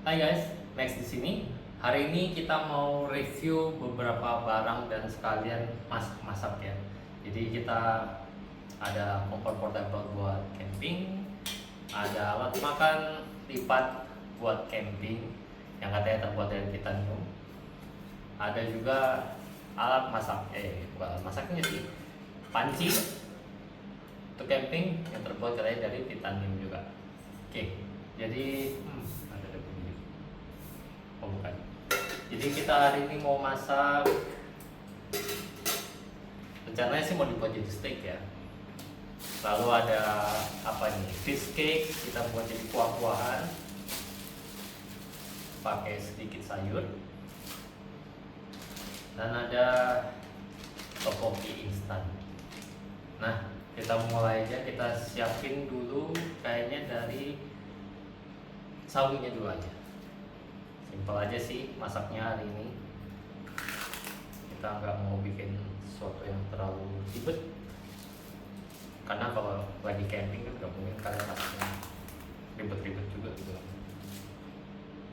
Hai guys, Max di sini. Hari ini kita mau review beberapa barang dan sekalian masak-masak ya. Jadi kita ada kompor portable buat camping, ada alat makan lipat buat camping yang katanya terbuat dari titanium. Ada juga alat masak, bukan alat masaknya sih, panci untuk camping yang terbuat katanya dari titanium juga. Oke, jadi ada bunyi. Oh bukan. Jadi kita hari ini mau masak. Rencananya sih mau dibuat jadi steak ya. Lalu ada apa nih? Fish cake kita buat jadi kuah-kuahan. Pakai sedikit sayur. Dan ada tteokbokki instan. Nah, kita mulai aja. Kita siapin dulu kayaknya dari sawinya dulu aja. Simpel aja sih masaknya hari ini. Kita nggak mau bikin sesuatu yang terlalu ribet, karena kalau lagi camping kan nggak mungkin kalian masaknya ribet-ribet juga gitu.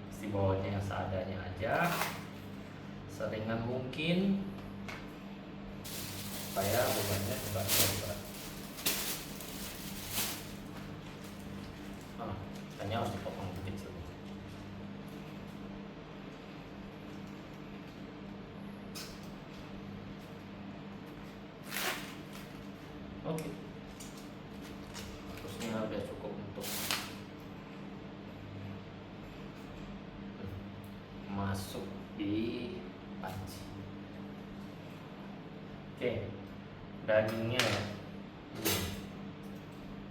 Pasti bawanya yang seadanya aja, seringan mungkin supaya bebannya nggak terlalu berat. Hanya harus dipotong kecil. Oke, terusnya udah cukup untuk masuk di panci. Oke, dagingnya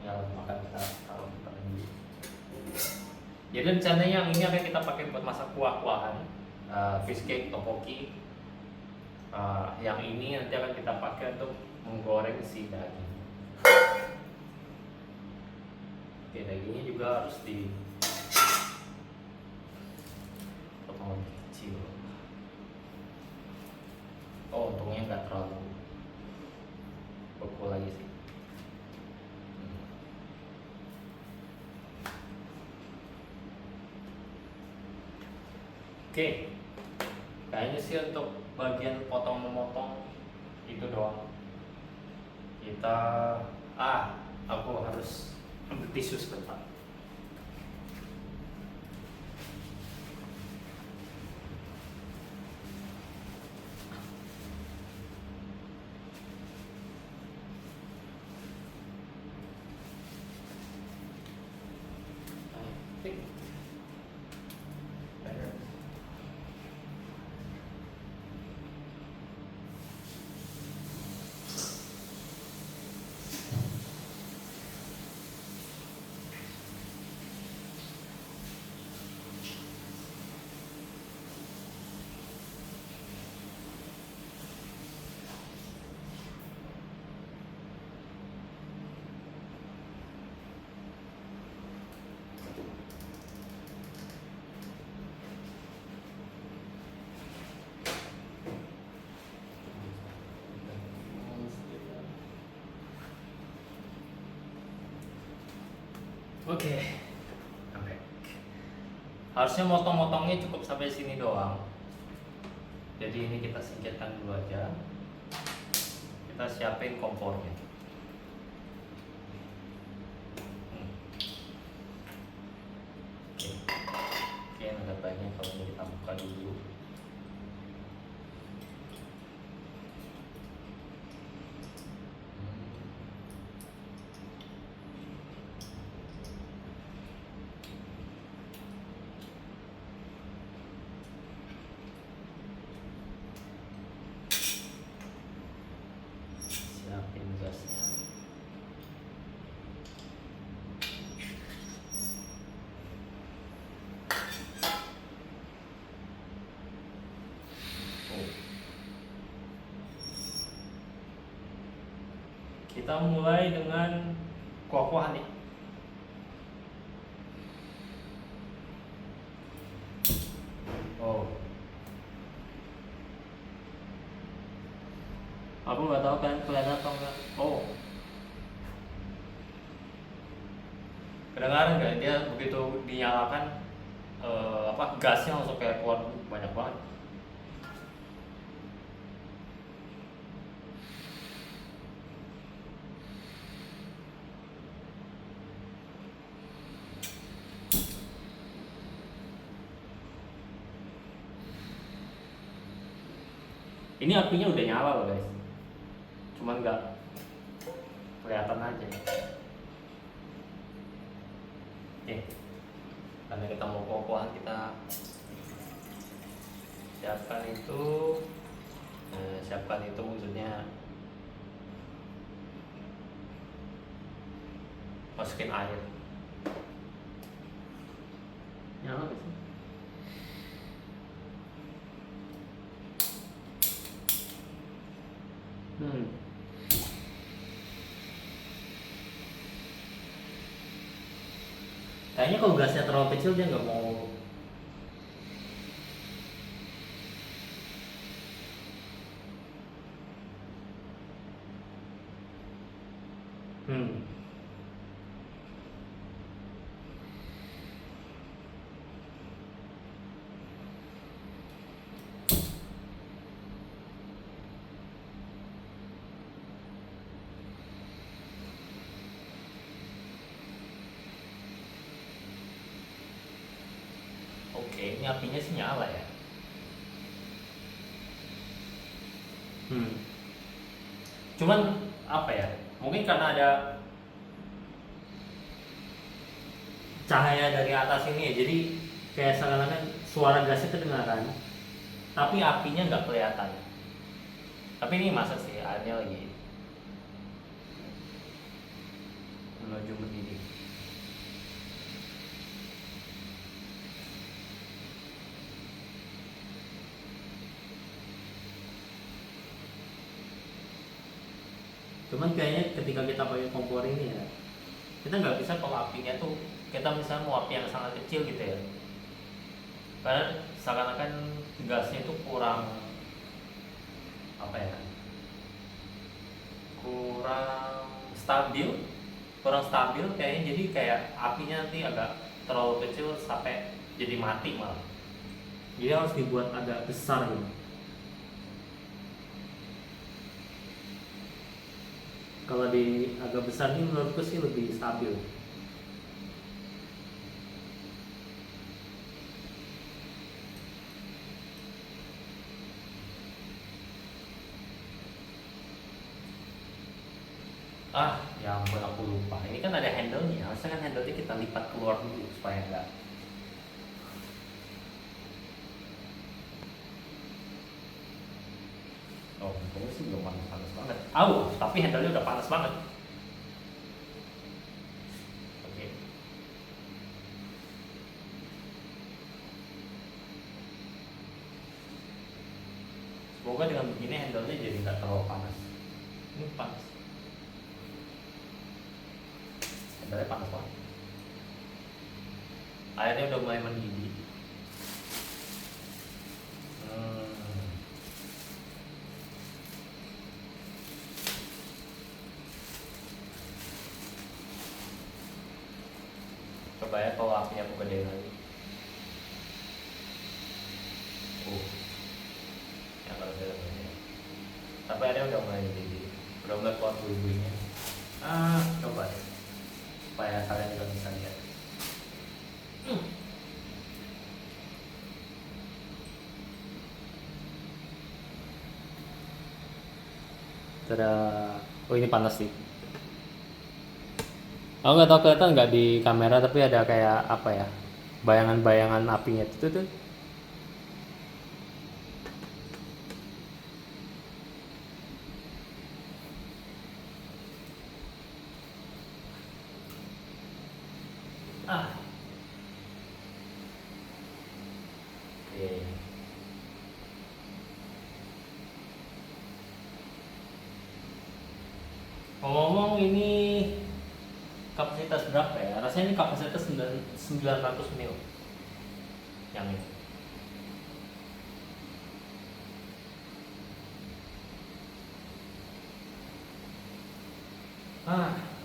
ya makan kita taruh di panci. Jadi rencananya yang ini akan kita pakai buat masak kuah-kuahan, fish cake, tteokbokki. Yang ini nanti akan kita pakai untuk menggoreng si daging. Oke, dagingnya juga harus dipotong kecil. Oh, untungnya nggak terlalu beku lagi sih. Oke, kayaknya sih untuk bagian potong-memotong itu doang. Kita aku harus ambil tisu sebentar. Oke, harusnya motong-motongnya cukup sampai sini doang. Jadi ini kita singkirkan dulu aja. Kita siapin kompornya. Oke, ada baiknya kalau ini kita buka dulu. Siapin gasnya. Kita mulai dengan kuah-kuahan nih. Aku nggak tahu kan kelihatan atau enggak. Kedengaran nggak? Dia begitu dinyalakan gasnya langsung kayak keluar banyak banget. Ini apinya udah nyala loh guys, cuman nggak kelihatan aja. Oke, karena kita mau kuah-kuahan, kita siapkan itu. Siapkan itu maksudnya masukin air. Nyala nggak sih? Kayaknya kalau gasnya terlalu kecil dia nggak mau. Oke, ini apinya sih nyala ya. Cuman apa ya? Mungkin karena ada cahaya dari atas ini ya, jadi kayak seakan-akan suara gasnya kedengaran, tapi apinya nggak kelihatan. Tapi ini masa sih airnya lagi menuju mendidih. Cuman kayaknya ketika kita pakai kompor ini ya, kita nggak bisa kalau apinya tuh kita misalnya mau api yang sangat kecil gitu ya, karena seakan-akan gasnya itu kurang apa ya, kurang stabil kayaknya, jadi kayak apinya nanti agak terlalu kecil sampai jadi mati malah. Jadi harus dibuat agak besar gitu. Kalau di agak besar ini menurutku sih lebih stabil. Ya ampun, aku lupa. Ini kan ada handle-nya. Harusnya kan handle-nya kita lipat keluar dulu supaya enggak. Oh, ini sih belum panas-panas banget. Tapi handle-nya udah panas banget. Oke. Semoga dengan begini handle-nya jadi nggak terlalu panas. Ini panas. Handle-nya panas banget. Airnya udah mulai mendidih. Coba ya kalau apinya aku gedein lagi. Yang kalau dalamnya. Tapi airnya udah mulai mendidih. Udah mulai keluar bulu-bulunya. Coba deh. Supaya kalian juga bisa lihat. Tada. Oh, ini panas sih. Aku nggak tahu kelihatan nggak di kamera, tapi ada kayak apa ya, bayangan-bayangan apinya itu tuh. Oke. Ngomong ini kapasitas berapa ya? Rasanya ini kapasitas 900 ml yang ini.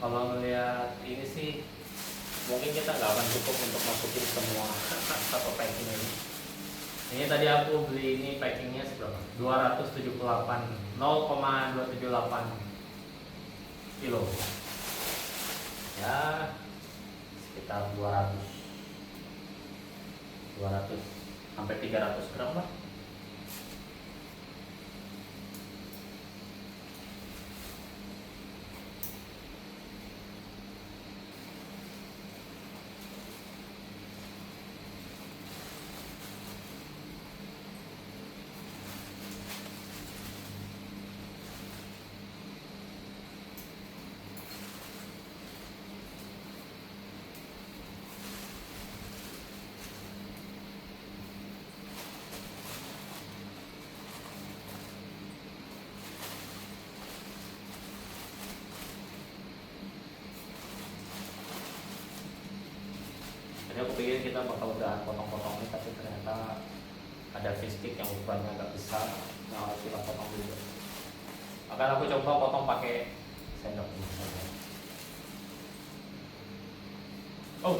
Kalau ngeliat ini sih mungkin kita nggak akan cukup untuk masukin semua satu packing ini. Ini tadi aku beli ini packingnya seberapa? 278 0,278 kilo. Ya sekitar 200 sampai 300 gram lah. Jadi aku pikir kita bakal udah potong-potong ini, tapi ternyata ada fish stick yang ukurannya agak besar yang harus kita potong juga. Akan aku coba potong pakai sendok ini saja. Oh.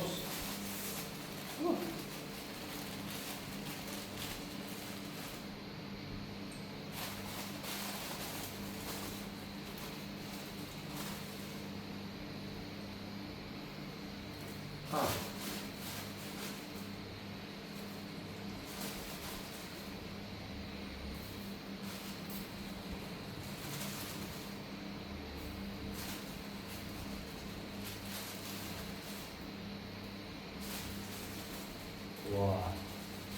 Wah,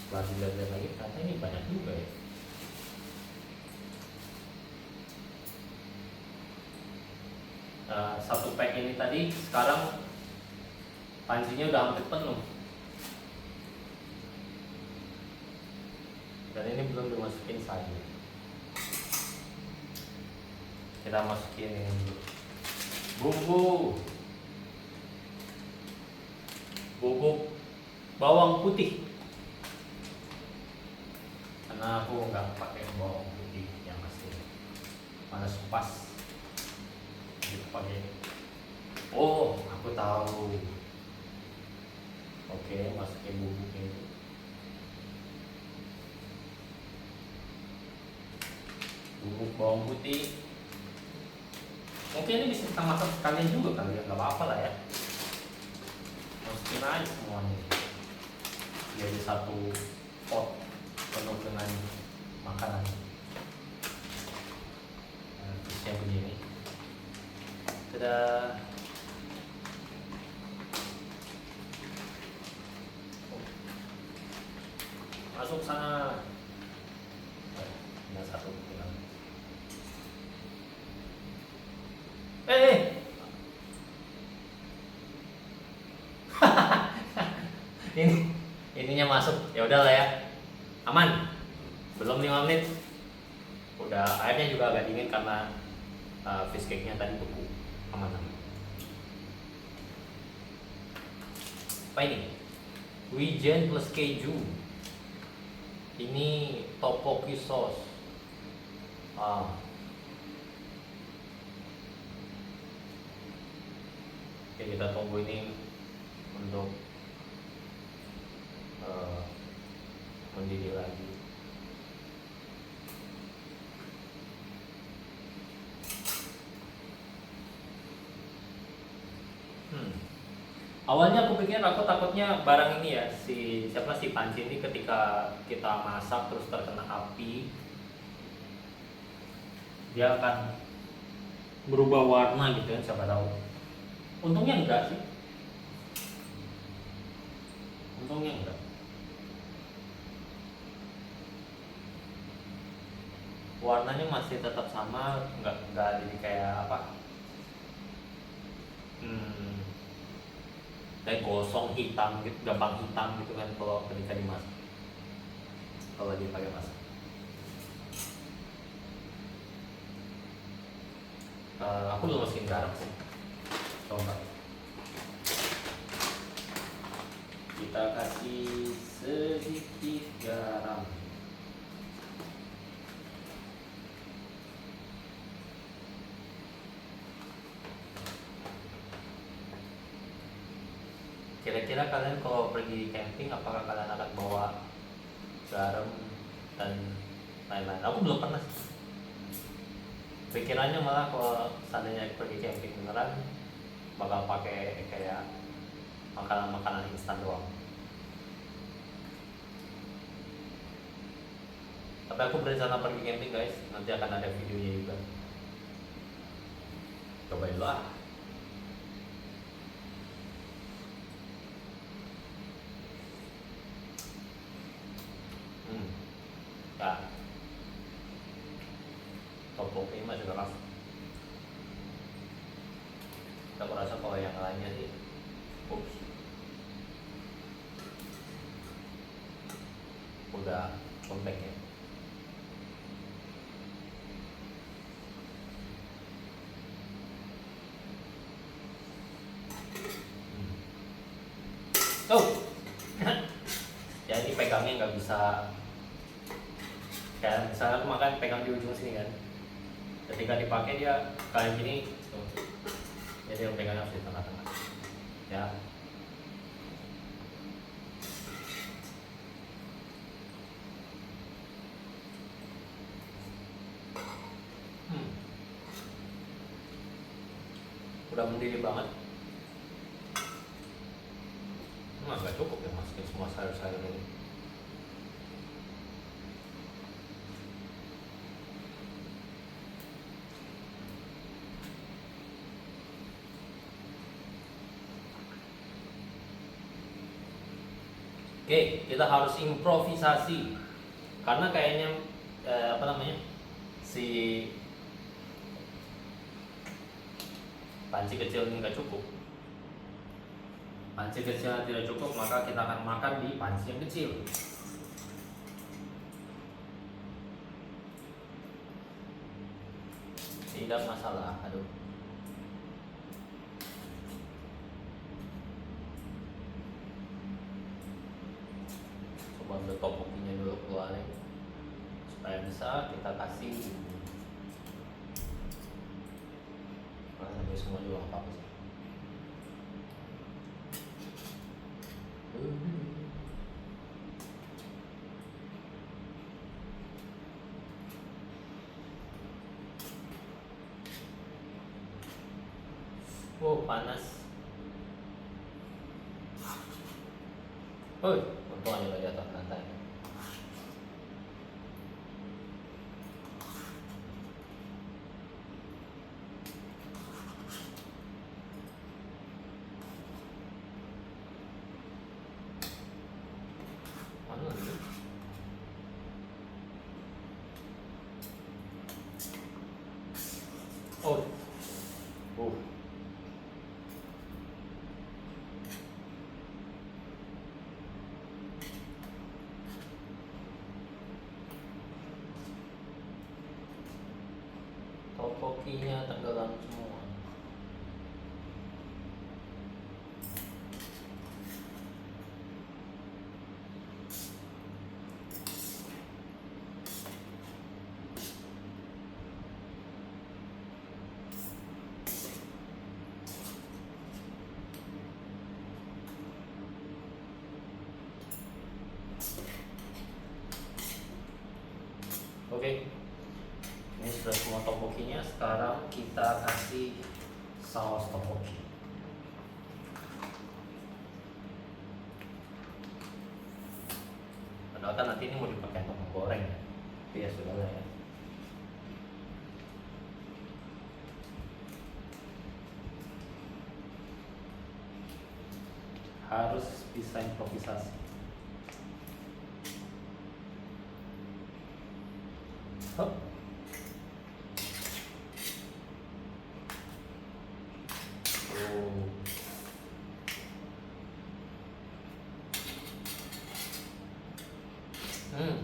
setelah dilihat lagi ternyata ini banyak juga ya. Satu pack ini tadi sekarang pancinya udah hampir penuh. Dan ini belum dimasukin sayur. Kita masukin ini dulu. Bubuk bawang putih, karena aku nggak pakai bawang putih yang asli, panas pas gitu pakai. Oh, aku tahu. Oke, masukin bubuknya itu. Bubuk bawang putih. Mungkin ini bisa kita masak sekalian juga kali ya, nggak apa-apa lah ya. Masukin aja semuanya. Jadi satu pot penuh dengan makanan. Terusnya begini. Sudah. Masuk sana. Ada satu bilang. Ininya masuk, ya udahlah ya, aman. Belum 5 menit, udah airnya juga agak dingin karena fish cake-nya tadi beku. Aman. Apa ini? Wijen plus keju. Ini tteokbokki sauce. Oke, kita tunggu ini untuk mendidih lagi. Awalnya aku takutnya barang ini ya, si panci ini ketika kita masak terus terkena api, dia akan berubah warna gitu ya, siapa tahu. Untungnya enggak sih. Untungnya enggak. Warnanya masih tetap sama, enggak jadi kayak apa? Kayak gosong hitam gitu, gampang hitam gitu kan kalau ketika dimasak. Kalau dipakai masak. Aku belum masukin garam sih. Coba. Kita kasih sedikit garam. Kira-kira kalian kalau pergi camping, apakah kalian akan bawa garam dan lain-lain? Aku belum pernah sih. Pikirannya malah kalau seandainya pergi camping beneran bakal pakai kayak makanan-makanan instan doang. Tapi aku berencana pergi camping guys, nanti akan ada videonya juga. Cobain dulu ah. Ya, topoki masih keras. Aku rasa kalau yang lainnya sih, udah lembek ya. Oh, ya ini pegangnya nggak bisa. Kayak misalnya aku makan pegang di ujung sini kan, ketika dipakai dia kayak gini tuh. Jadi yang pegangnya harus di tengah-tengah ya. Udah mendidih banget. Nggak cukup ya masukin semua sayur-sayur ini. Oke, kita harus improvisasi karena kayaknya si panci kecil ini nggak cukup. Panci kecil tidak cukup, maka kita akan makan di panci yang kecil. Tidak masalah, aduh. Coba ambil topokinya dulu keluarin supaya bisa kita kasih. Sampai semua juga nggak apa-apa sih. Wow, panas. Untung aja nggak jatuh lantai. Mana lagi? Topokinya tenggelam semua. Oke, ini sudah semua topokinya. Sekarang kita kasih saus topoki. Padahal kan nanti ini mau dipakai untuk menggoreng ya. Tapi ya sudah lah ya. Harus bisa improvisasi. Hop.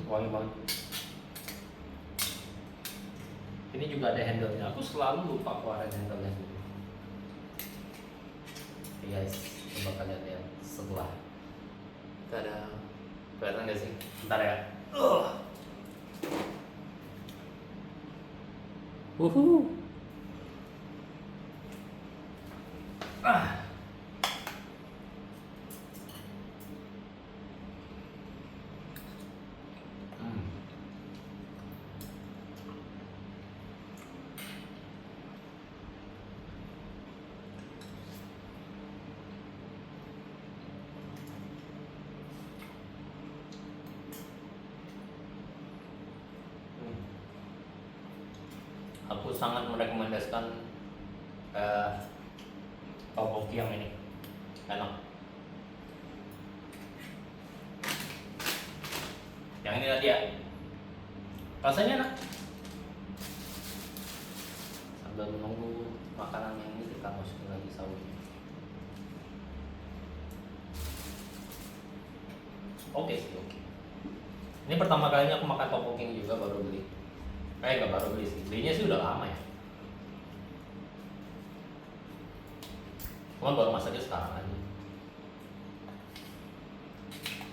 Wangi banget. Ini juga ada handle-nya. Aku selalu lupa keluarin handle-nya. Oke guys, coba kalian lihat sebelah. Tada. Kelihatan nggak sih? Bentar ya. Wuhu. Aku sangat merekomendasikan eh, topoki yang ini, enak. Yang ini tadi ya, rasanya enak. Sambil menunggu makanan yang ini kita masukin lagi sausnya. Oke sih, oke. Ini pertama kalinya aku makan topoki juga, baru beli. Nggak baru beli sih, belinya sih udah lama ya. Cuman baru masaknya sekarang aja.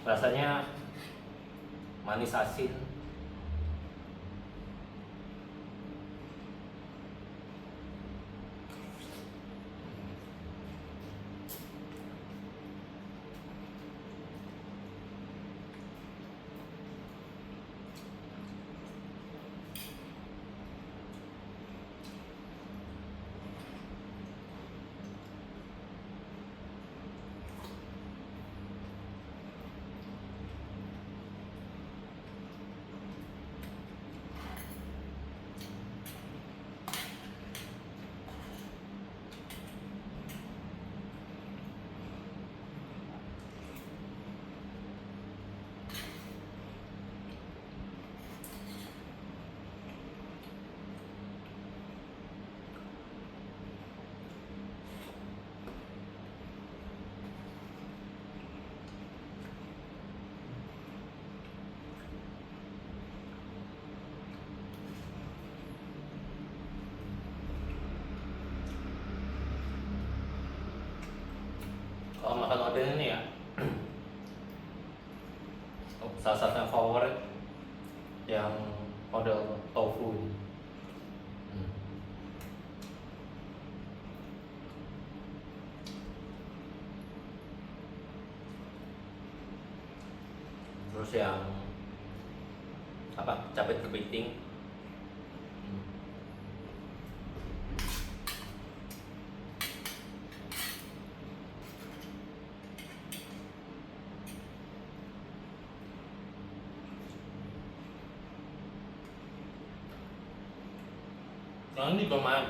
Rasanya manis asin. Kalau makan model ini ya, salah satu yang favorit yang model tofu ini. Hmm. Terus yang apa, capit kepiting. Hmm. Yang ini juga main.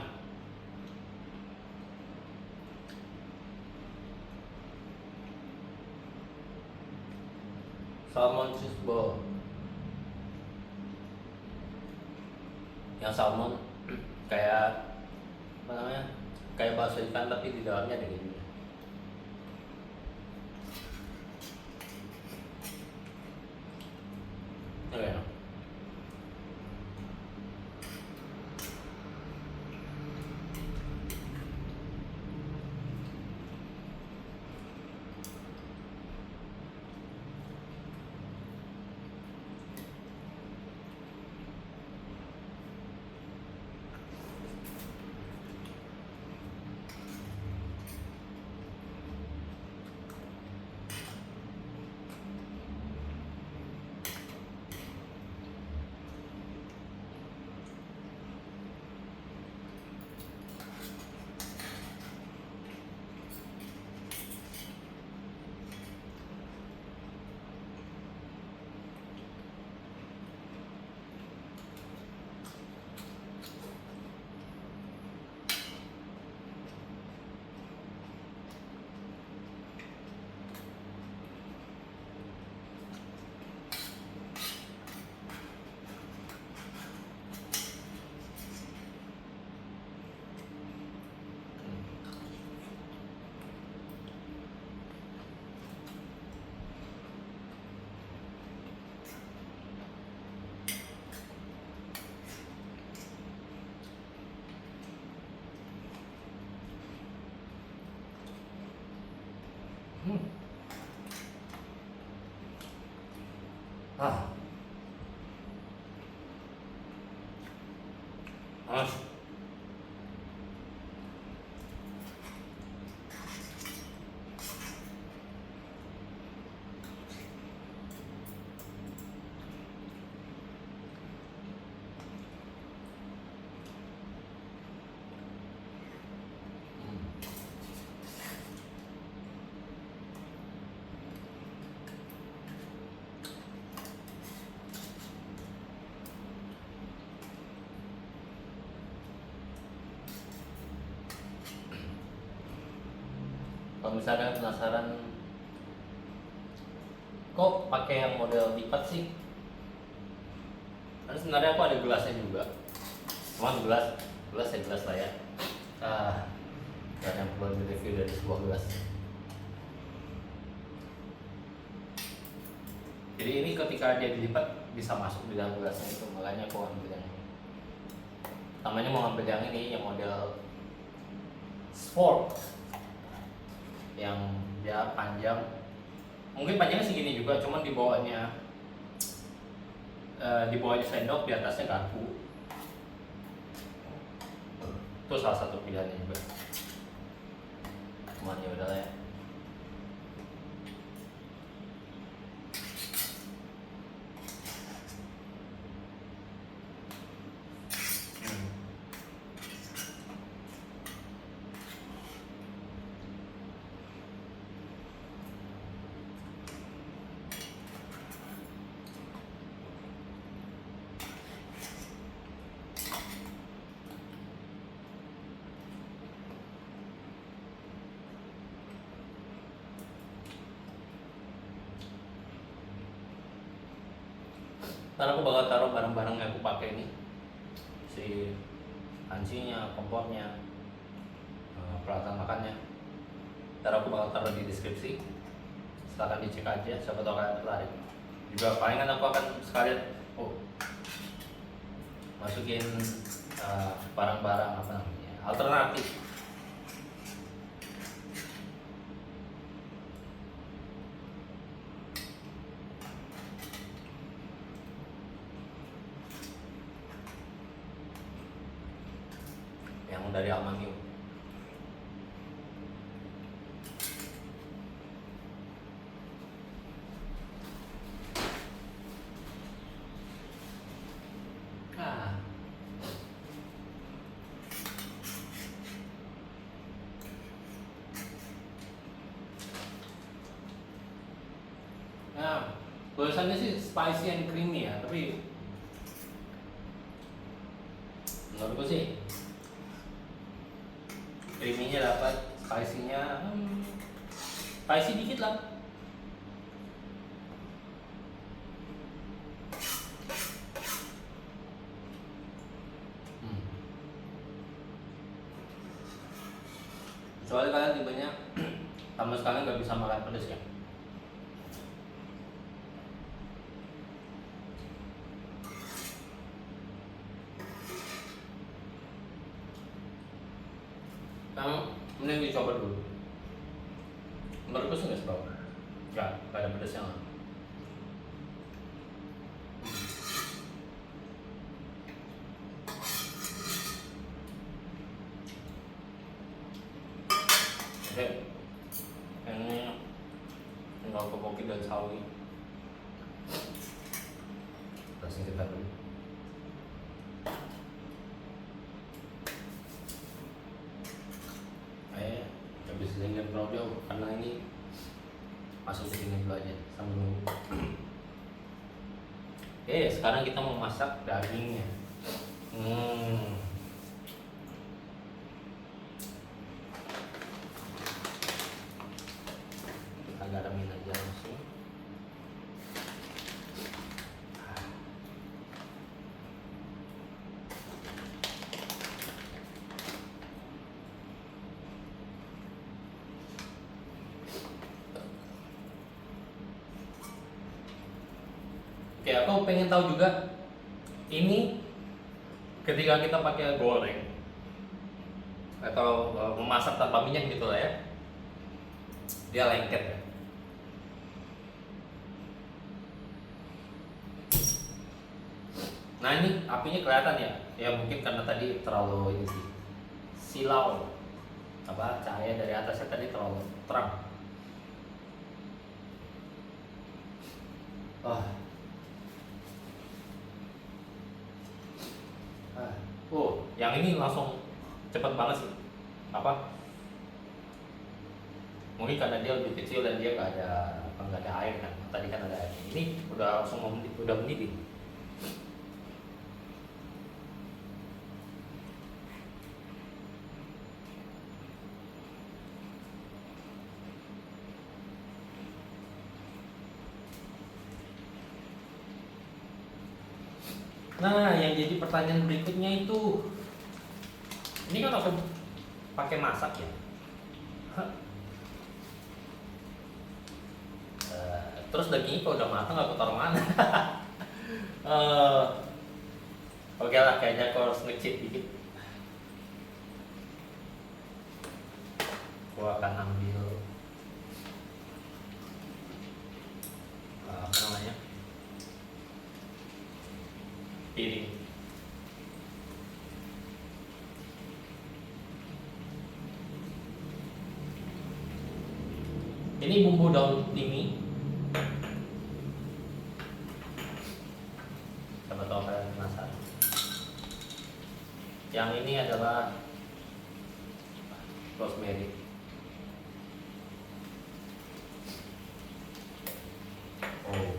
Salmon cheese ball. Yang salmon kayak apa namanya? Kayak bakso ikan tapi di dalamnya ada gini. Oke. Hmm. Ah. Mas. Kalau misalkan penasaran kok pakai yang model lipat sih, kan sebenarnya aku ada gelasnya juga, cuman gelas ya gelas lah ya. Dan yang perlu direview dari sebuah gelas. Jadi ini ketika dia dilipat bisa masuk di dalam gelasnya itu, makanya aku ambil yang ini. Namanya mau ambil yang ini, yang model sport, yang dia panjang, mungkin panjangnya segini juga, cuman di bawahnya sendok, di atasnya garpu. Itu salah satu pilihannya juga. Cuman ya udahlah ya. Ntar aku bakal taruh barang-barang yang aku pakai ini, si pancinya, kompornya, peralatan makannya. Ntar aku bakal taruh di deskripsi, silahkan dicek aja, siapa tahu kalian tertarik. Juga palingan aku akan sekalian masukin barang-barang apa namanya alternatif. Yang dari Almanium. Nah, tulisannya sih spicy and creamy ya, tapi menurutku sih creamy-nya dapat, spicy-nya spicy dikit lah. Soalnya kalian tipenya sama sekali nggak bisa makan pedas ya. Kamu mending dicoba dulu. Menurutku sih nggak seberapa. Nggak ada pedasnya lah. Oke, ini tinggal topoki dan sawi. Kita singkirkan dulu. Habis singkir terlalu jauh karena ini masuk ke sini dulu aja sambil nunggu. Oke, sekarang kita mau masak dagingnya. Kita garamin aja langsung. Oke, aku pengen tahu juga ini ketika kita pakai goreng atau memasak tanpa minyak gitu lah ya, dia lengket ya. Nah ini apinya kelihatan ya, ya mungkin karena tadi terlalu ini sih, silau apa cahaya dari atasnya tadi terlalu terang. Yang ini langsung cepet banget sih. Apa? Mungkin karena dia lebih kecil dan dia nggak ada air kan. Tadi kan ada air. Ini udah langsung udah mendidih. Nah, yang jadi pertanyaan berikutnya itu, ini kan aku pakai masak ya. Terus dagingnya kalau udah matang aku taruh mana? Eh, Oke lah, kayaknya aku harus nge-cheat dikit. Aku akan ambil apa namanya, piring. Ini bumbu daun timi. Siapa tahu kalian penasaran. Yang ini adalah rosemary. Oh.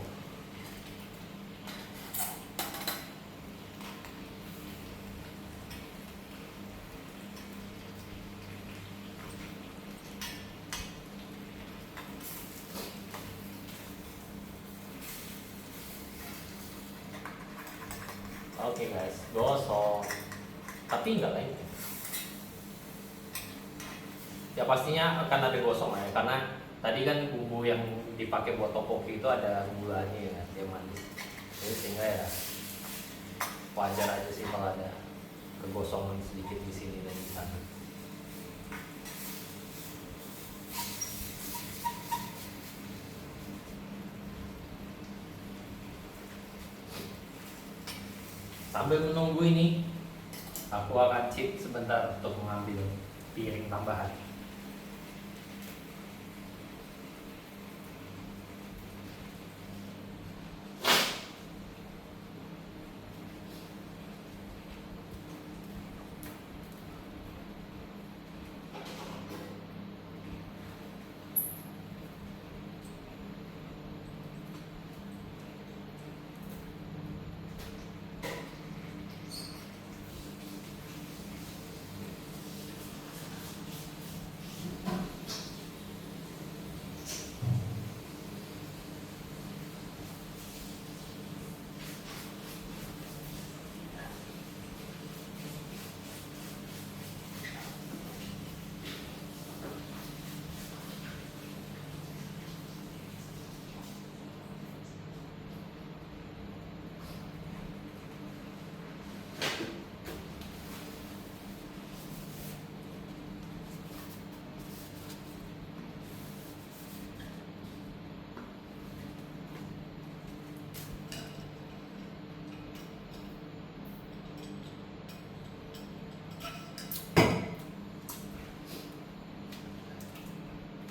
Oke guys, gosong. Tapi enggak lain. Ya pastinya akan ada gosong ya, karena tadi kan bumbu yang dipakai buat topoki itu ada gulanya ya, dia manis. Jadi sehingga ya wajar aja sih kalau ada kegosongan sedikit di sini dan di sana. Sambil menunggu ini, aku akan cheat sebentar untuk mengambil piring tambahan.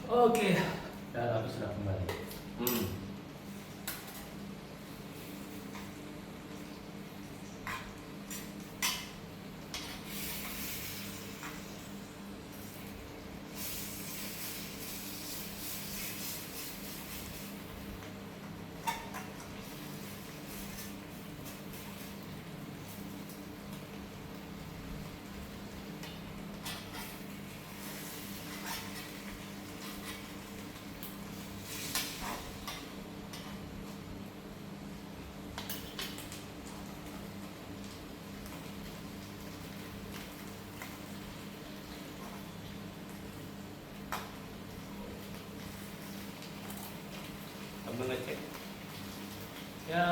Oke, dan aku sudah kembali. Mengecek ya,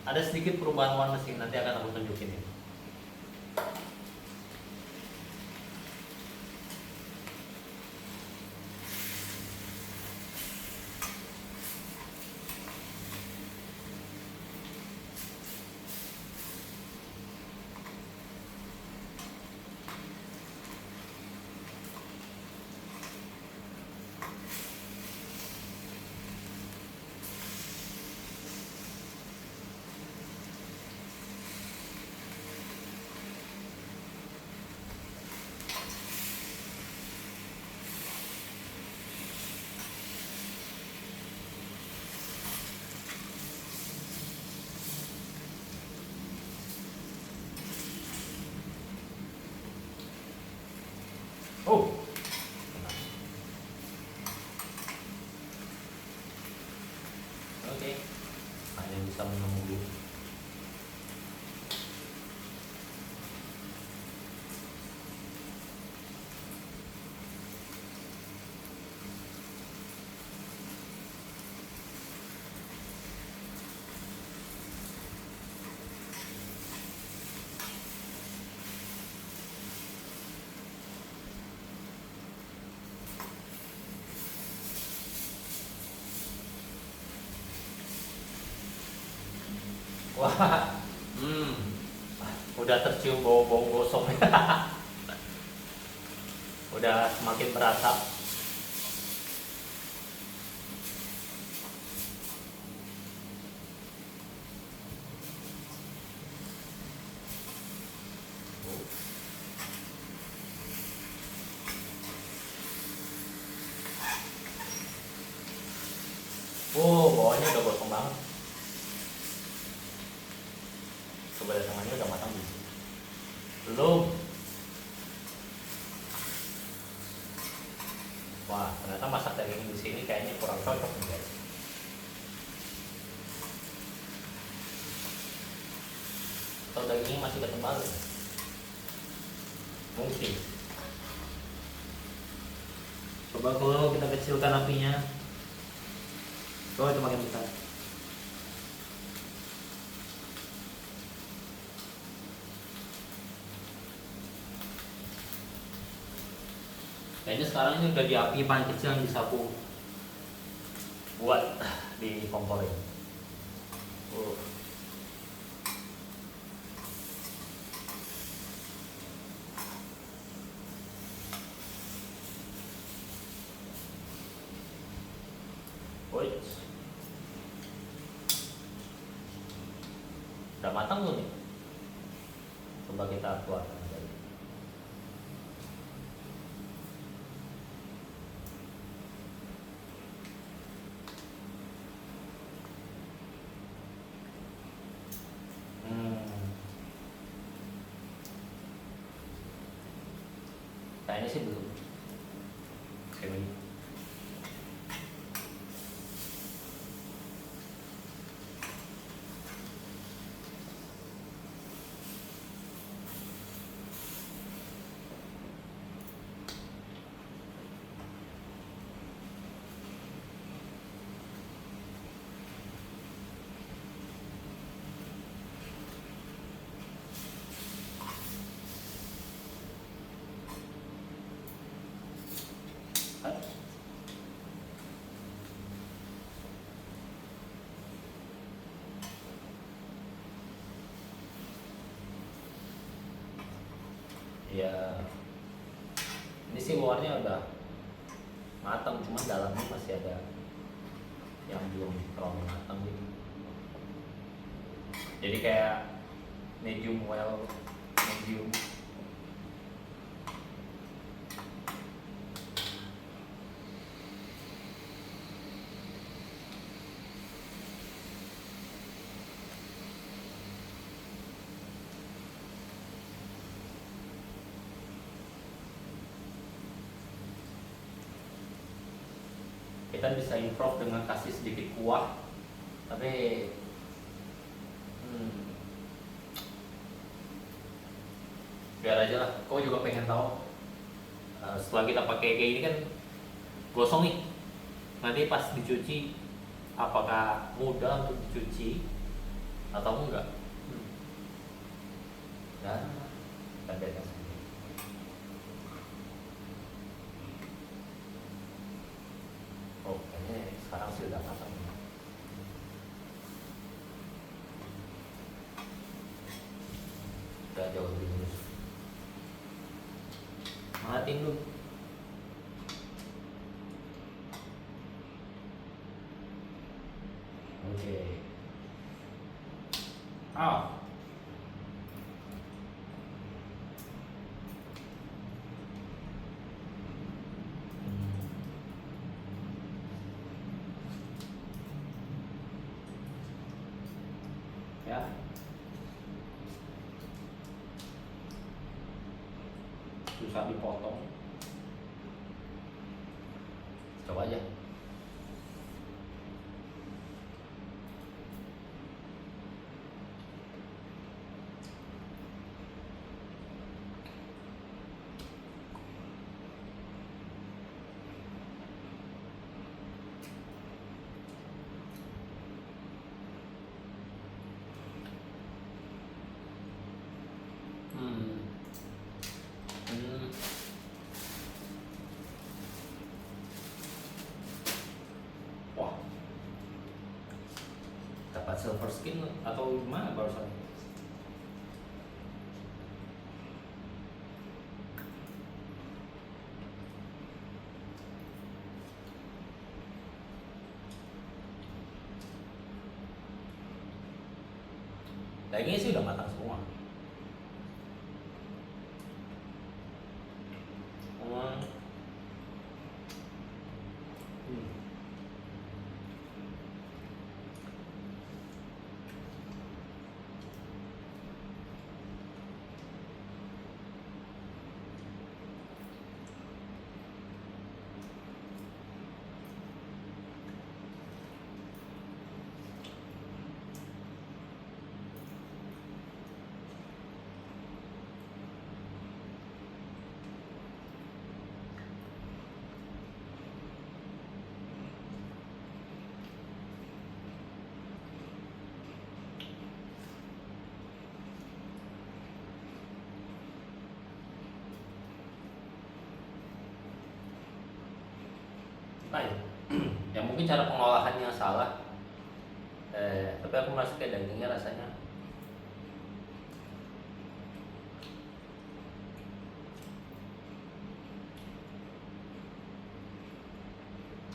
ada sedikit perubahan warna sih, nanti akan aku tunjukin ya. Oh, oke, hanya bisa menunggu Wah, hmm, udah tercium bau-bau gosong. Udah semakin berasa. Oh, bawahnya udah gosong banget. Sebelah tengahnya udah matang belum? Belum. Wah, ternyata masak daging di sini kayaknya kurang cocok nih guys. Atau dagingnya masih ketebal ya? Mungkin. Coba kalau kita kecilkan apinya. Oh, itu makin besar. Kayaknya sekarang ini udah di api paling kecil yang bisa aku buat di kompor ini. Woi, udah matang belum nih? Coba kita keluarkan. Kayaknya sih belum. Kayak begini. Ya, ini sih luarnya udah matang, cuma dalamnya masih ada yang belum terlalu matang gitu. Jadi kayak medium well, medium. Kita bisa improve dengan kasih sedikit kuah, tapi biar aja lah. Kau juga pengen tahu setelah kita pakai kayak gini kan gosong nih, nanti pas dicuci apakah mudah untuk dicuci atau enggak. Dan kita lihat. Oh, kayaknya sekarang sih udah matang. Udah jauh lebih mulus. Matiin dulu. Oke. Ya. Susah dipotong. Coba aja. silver skin atau gimana barusan? Dagingnya sih udah matang semua. Nah, ya mungkin cara pengolahannya salah. Tapi aku merasa kayak dagingnya rasanya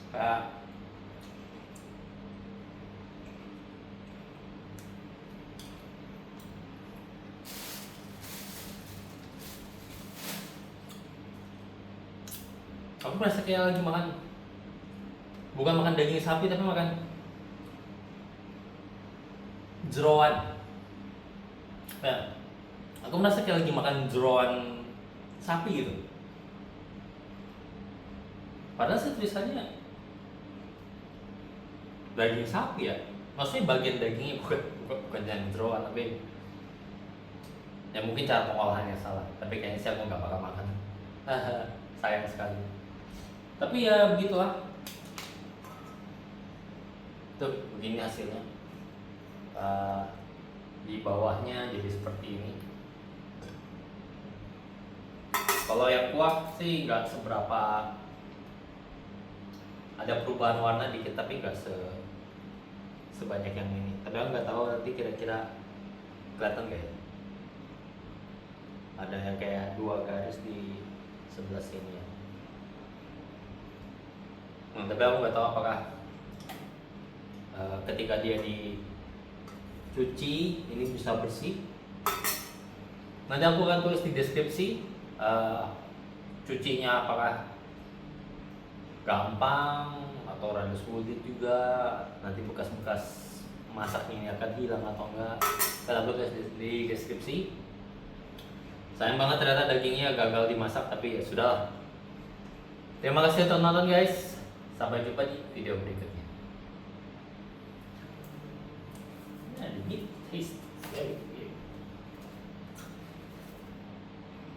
kayak aku merasa kayak lagi makan, bukan makan daging sapi tapi makan jeroan. Ya, aku merasa kayak lagi makan jeroan sapi gitu. Padahal sih tulisannya daging sapi ya. Maksudnya bagian dagingnya bukan yang jeroan, tapi ya mungkin cara pengolahannya salah. Tapi kayaknya sih aku nggak bakal makan. Sayang sekali. Tapi ya begitulah. Tuh begini hasilnya. Di bawahnya jadi seperti ini. Kalau yang kuah sih nggak seberapa, ada perubahan warna dikit tapi nggak sebanyak yang ini. Tapi aku nggak tahu nanti kira-kira kelihatan nggak ya. Ada yang kayak 2 garis di sebelah sini ya. Tapi aku nggak tahu apakah ketika dia dicuci ini bisa bersih. Nanti aku akan tulis di deskripsi cucinya apakah gampang atau rada sulit juga, nanti bekas-bekas masaknya ini akan hilang atau enggak. Kita tulis di deskripsi. Sayang banget ternyata dagingnya gagal dimasak, tapi ya sudah. Terima kasih telah nonton guys. Sampai jumpa di video berikutnya. Nah, ini taste very